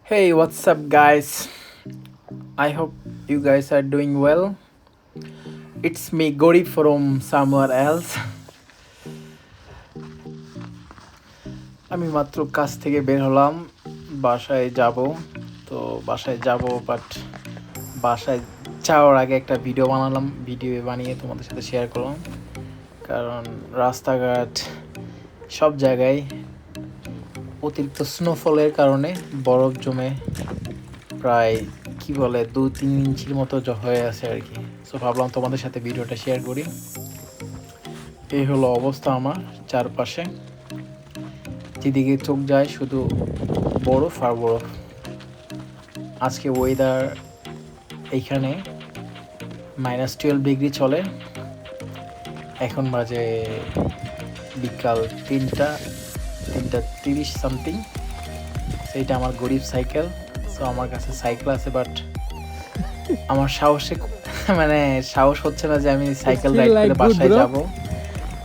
Hey, what's up, guys? I hope you guys are doing well. It's me, Gori from somewhere else. আমি মাত্র কাজ থেকে বের হলাম, বাসায় যাব। তো বাসায় যাব, বাট বাসায় যাওয়ার আগে একটা ভিডিও বানালাম, ভিডিও বানিয়ে তোমাদের সাথে শেয়ার করলাম। কারণ রাস্তাঘাট সব জায়গায় অতিরিক্ত স্নোফলের কারণে বরফ জমে প্রায় কি বলে 2-3 ইঞ্চির মতো হয়ে আছে আর কি। সো ভাবলাম তোমাদের সাথে ভিডিওটা শেয়ার করি। এই হলো অবস্থা আমার চারপাশে, যেদিকে চোখ যায় শুধু বরফ আর বরফ। আজকে ওয়েদার এইখানে -12 ডিগ্রি চলে। এখন বাজে বিকাল 3টা 30 সামথিং। সেইটা আমার গরিব সাইকেল। সো আমার কাছে সাইকেল আছে, বাট আমার মানে সাহস হচ্ছে না যে আমি সাইকেল রাইড করে বাসায় যাব।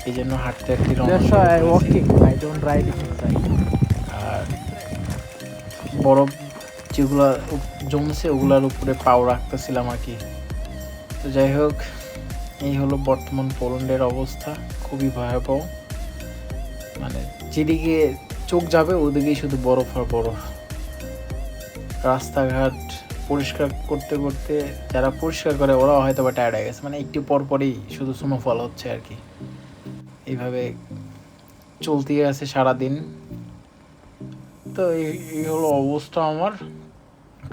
এই জন্য হাঁটতে হাঁটতে আর বরফ যেগুলো জমছে ওগুলোর উপরে পাও রাখতেছিলাম আর কি। তো যাই হোক, এই হলো বর্তমান পোল্যান্ডের অবস্থা, খুবই ভয়াবহ। মানে যেদিকে চোখ যাবে ওদিকেই শুধু বরফ আর বরফ। রাস্তাঘাট পরিষ্কার করতে করতে যারা পরিষ্কার করে ওরা হয়তো বা টায়ার্ড হয়ে গেছে, মানে একটু পরপরই শুধু স্নোফল হচ্ছে আর কি। এইভাবে চলতেই আছে সারাদিন। তো এই হলো অবস্থা আমার,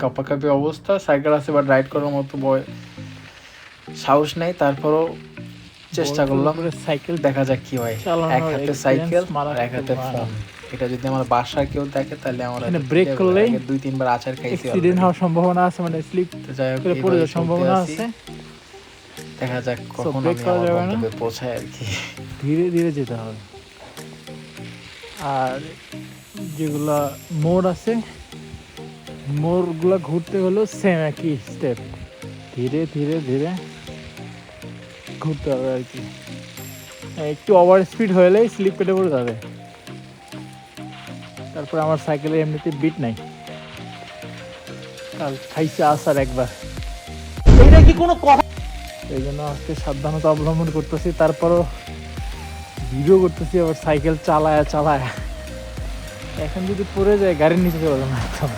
কাঁপাকাঁপি অবস্থা। সাইকেল আছে, বাট রাইড করার মতো সাহস নেই। তারপরও চেষ্টা করলাম, সাইকেল দেখা যাক কি হয়। এক হাতে সাইকেল আর এক হাতে ফোন। এটা যদি আমার বাসায় কেউ দেখে তাহলে আমার ব্রেক করলে 2-3 বার আছাড় খাইছি, অ্যাক্সিডেন্ট হওয়ার সম্ভাবনা আছে, মানে স্লিপ করে পড়ে যাওয়ার সম্ভাবনা আছে। দেখা যাক কখন আমি আমার গন্তব্যে পৌঁছাই আর কি। ধীরে ধীরে যেতে হবে। আর যেগুলা মোড় আছে, মোড়গুলা ঘুরতে হলেও সেম একই স্টেপ, ধীরে ধীরে ধীরে ঘুরতে হবে আর কি। একটু ওভার স্পিড হলেই স্লিপ কেটে পড়ে যাবে। তারপর আমার সাইকেলে এমনিতে বিট নাই, কাল খাইছে আসার একবার। এটা কি কোনো কথা? এই জন্য আজকে সাবধানতা অবলম্বন করতেছি, তারপরও ভিডিও করতেছি, আবার সাইকেল চালায় চালায়। এখন যদি পড়ে যায় গাড়ির নিচে চলে যাবে একদম।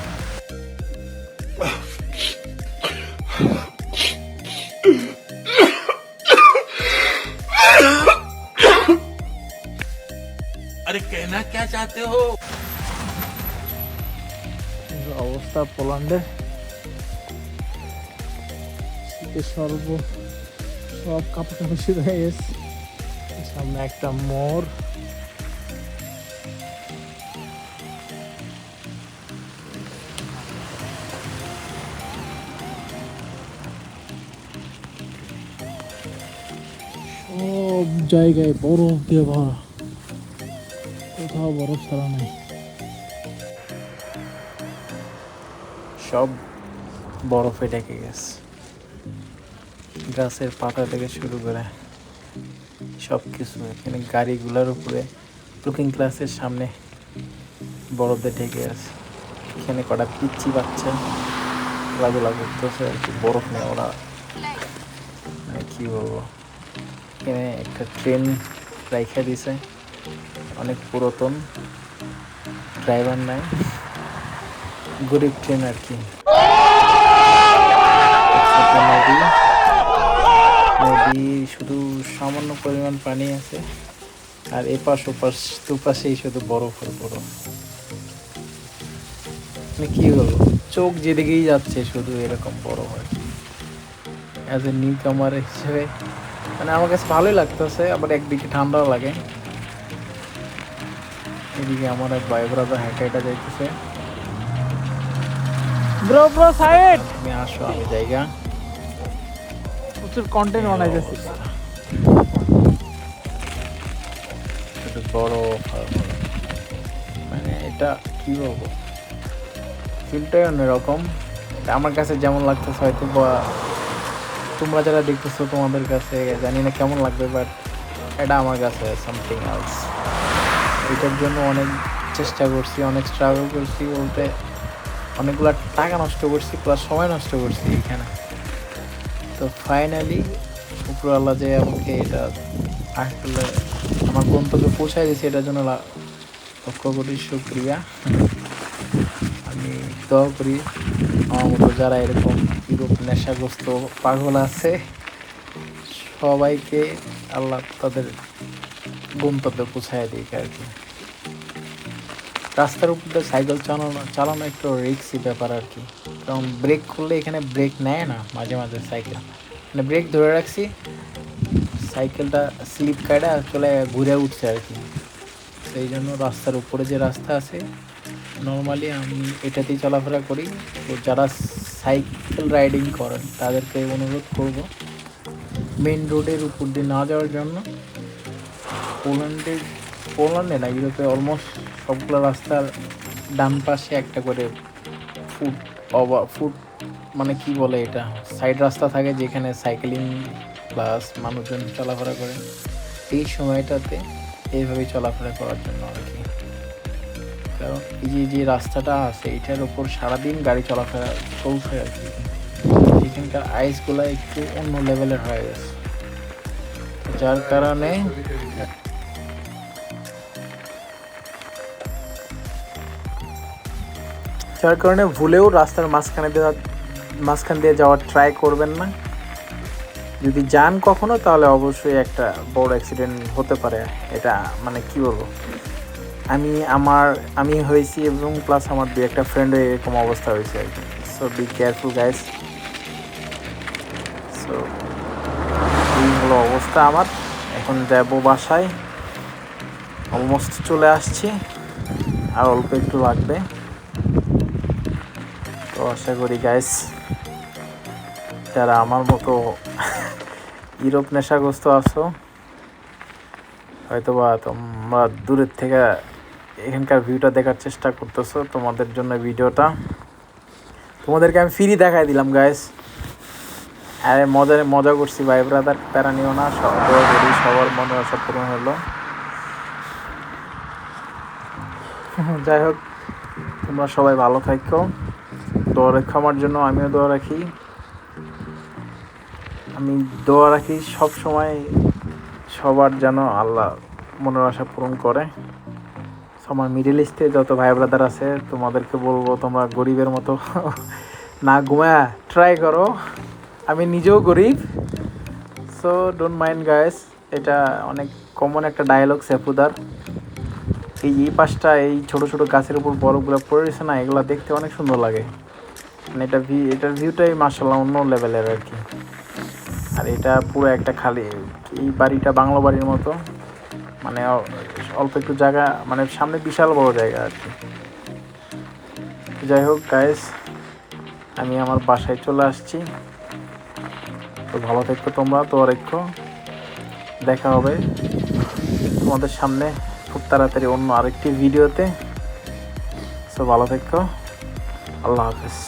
আরে কেনা কে চাতে হো? অবস্থা পোল্যান্ডের, শীতের সব কাপড় শুরু হয়ে গেছে। সামনে একটা মোড়, সব জায়গায় বরফ দিয়ে ভরা, কোথাও বরফ ছাড়া নাই। সব বরফে ঢেকে গেছে, গাছের পাতা থেকে শুরু করে সব কিছু। এখানে গাড়িগুলোর উপরে লুকিং গ্লাসের সামনে বরফে ঢেকে আছে। এখানে কটা পিচ্ছি বাচ্চা খেলাধুলা করতেছে আর কি, বরফ নেই ওরা। মানে কী বলবো, এখানে একটা ট্রেন রাইখা দিছে, অনেক পুরাতন, ড্রাইভার নাই, গরিব ট্রেন আর কি। নদী শুধু সামান্য পরিমাণ পানি আছে, আর এপাশ ওপাশ দুপাশেই শুধু বরফ আর বরফ। মানে কি বলবো, চোখ যেদিকেই যাচ্ছে শুধু এরকম বরফ আর কি। অ্যাজ এ নিউ কামার হিসেবে মানে আমার কাছে ভালোই লাগতেছে, আবার একদিকে ঠান্ডাও লাগে। এদিকে আমার এক ভাই ব্রাদার হেঁটে হেঁটে যাইতেছে। ব্রো সাইড, তুমি আসো, আমি জায়গা প্রচুর কন্টেন্ট বানাইতেছি। শুধু বরফ আর বরফ। মানে এটা কি বলবো, ফিলটাই অন্যরকম। আমার কাছে যেমন লাগতেছে হয়তো বা তোমরা যারা দেখতেছো তোমাদের কাছে জানি না কেমন লাগবে, বাট এটা আমার কাছে সামথিং এলস। এটার জন্য অনেক চেষ্টা করছি, অনেক স্ট্রাগল করছি বলতে অনেকগুলো টাকা নষ্ট করছি প্লাস সময় নষ্ট করছি এখানে। তো ফাইনালি উপরওয়ালা যে আমাকে এটা আসলে আমার গন্তব্যে পৌঁছায় দিয়েছে, এটার জন্য লক্ষ কোটি শুকরিয়া। আমি দোয়া করি আমার মতো যারা এরকম ইউরোপ নেশাগ্রস্ত পাগল আছে সবাইকে আল্লাহ তাদের গন্তব্যে পৌঁছায় দিক আর কি। রাস্তার উপর দিয়ে সাইকেল চালানো একটু রিস্কি ব্যাপার আর কি, কারণ ব্রেক করলে এখানে ব্রেক নেয় না মাঝে মাঝে সাইকেল, মানে ব্রেক ধরে রাখছি সাইকেলটা স্লিপ কাটা চলে ঘুরে উঠছে আর কি। সেই জন্য রাস্তার উপরে যে রাস্তা আছে নর্মালি আমি এটাতেই চলাফেরা করি। তো যারা সাইকেল রাইডিং করেন তাদেরকে অনুরোধ করব মেন রোডের উপর দিয়ে না যাওয়ার জন্য। পোল্যান্ডে না, ইউরোপে অলমোস্ট সবগুলো রাস্তার ডান পাশে একটা করে ফুট মানে কি বলে এটা সাইড রাস্তা থাকে, যেখানে সাইকেলিং প্লাস মানুষজন চলাফেরা করে। এই সময়টাতে এইভাবে চলাফেরা করার জন্য আর কি, কারণ এই যে রাস্তাটা আছে এটার উপর সারাদিন গাড়ি চলাফেরা চলছে আর কি। এখানকার আইসগুলো একটু অন্য লেভেলের হয়ে গেছে, যার কারণে ভুলেও রাস্তার মাঝখান দিয়ে যাওয়ার ট্রাই করবেন না। যদি যান কখনো তাহলে অবশ্যই একটা বড় অ্যাক্সিডেন্ট হতে পারে। এটা মানে কি বলবো, আমি হয়েছি এবং প্লাস আমার দু একটা ফ্রেন্ডের এরকম অবস্থা হয়েছে আর কি। So be careful guys. So এই হলো অবস্থা আমার। এখন যাবো বাসায়, অলমোস্ট চলে আসছি, আর অল্প একটু লাগবে। তো আশা করি গাইস যারা আমার মতো ইউরোপ নেশাগ্রস্ত আছো হয়তো বা তোমরা দূরের থেকে এখানকার ভিউটা দেখার চেষ্টা করতেছো, তোমাদের জন্য ভিডিওটা। তোমাদেরকে আমি ফ্রি দেখাই দিলাম গাইস। আরে মজা করছি ভাই ব্রাদার, প্যারা নিও না, সবার মনে আশা পূরণ হলো। যাই হোক, তোমরা সবাই ভালো থাকো, দোয়া রেখো আমার জন্য, আমিও দোয়া রাখি। আমি দোয়া রাখি সব সময় সবার যেন আল্লাহ মনের আশা পূরণ করে। আমার মিডল ইস্টে যত ভাই ব্রাদার আছে তোমাদেরকে বলবো তোমরা গরিবের মতো না ঘুমায় ট্রাই করো। আমি নিজেও গরিব, সো ডোন্ট মাইন্ড গাইস। এটা অনেক কমন একটা ডায়লগ সেফুদার। এই পাশটা এই ছোট ছোট গাছের উপর বরফগুলো পড়েছে না, এগুলো দেখতে অনেক সুন্দর লাগে। মানে এটার ভিউটাই মাশাআল্লাহ অন্য লেভেলের আর কি। আর এটা পুরো একটা খালি, এই বাড়িটা বাংলো বাড়ির মতো, মানে অল্প একটু জায়গা, মানে সামনে বিশাল বড় জায়গা আর কি। যাই হোক গাইস, আমি আমার বাসায় চলে আসছি। তো ভালো থেকো তোমরা, তো রেখো, দেখা হবে তোমাদের সামনে খুব তাড়াতাড়ি অন্য আরেকটি ভিডিওতে। সো ভালো থেকো, আল্লাহ হাফেজ।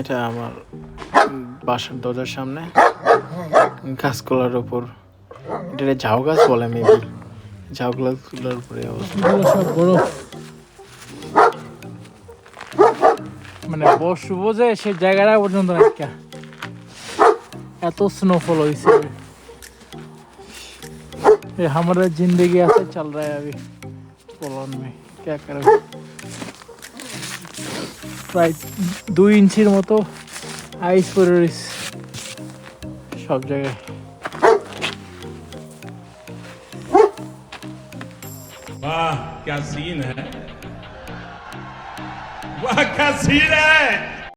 এটা আমার বাসার দরজার সামনে গাছগুলোর উপর, এটা ঝাউ গাছ বলে মেবি, ঝাউ গাছগুলোর উপরে সব বরফ, মানে বসব যে সে জায়গাটা পর্যন্ত একটা এত স্নোফল হয়েছে। हमारा जिंदगी ऐसे चल रहा है अभी पोलैंड में, क्या करें। প্রায় 2 ইঞ্চির মতো আইস পড়ে রয়েছে সব জায়গায়। वाह क्या सीन है, वाह क्या सीन है।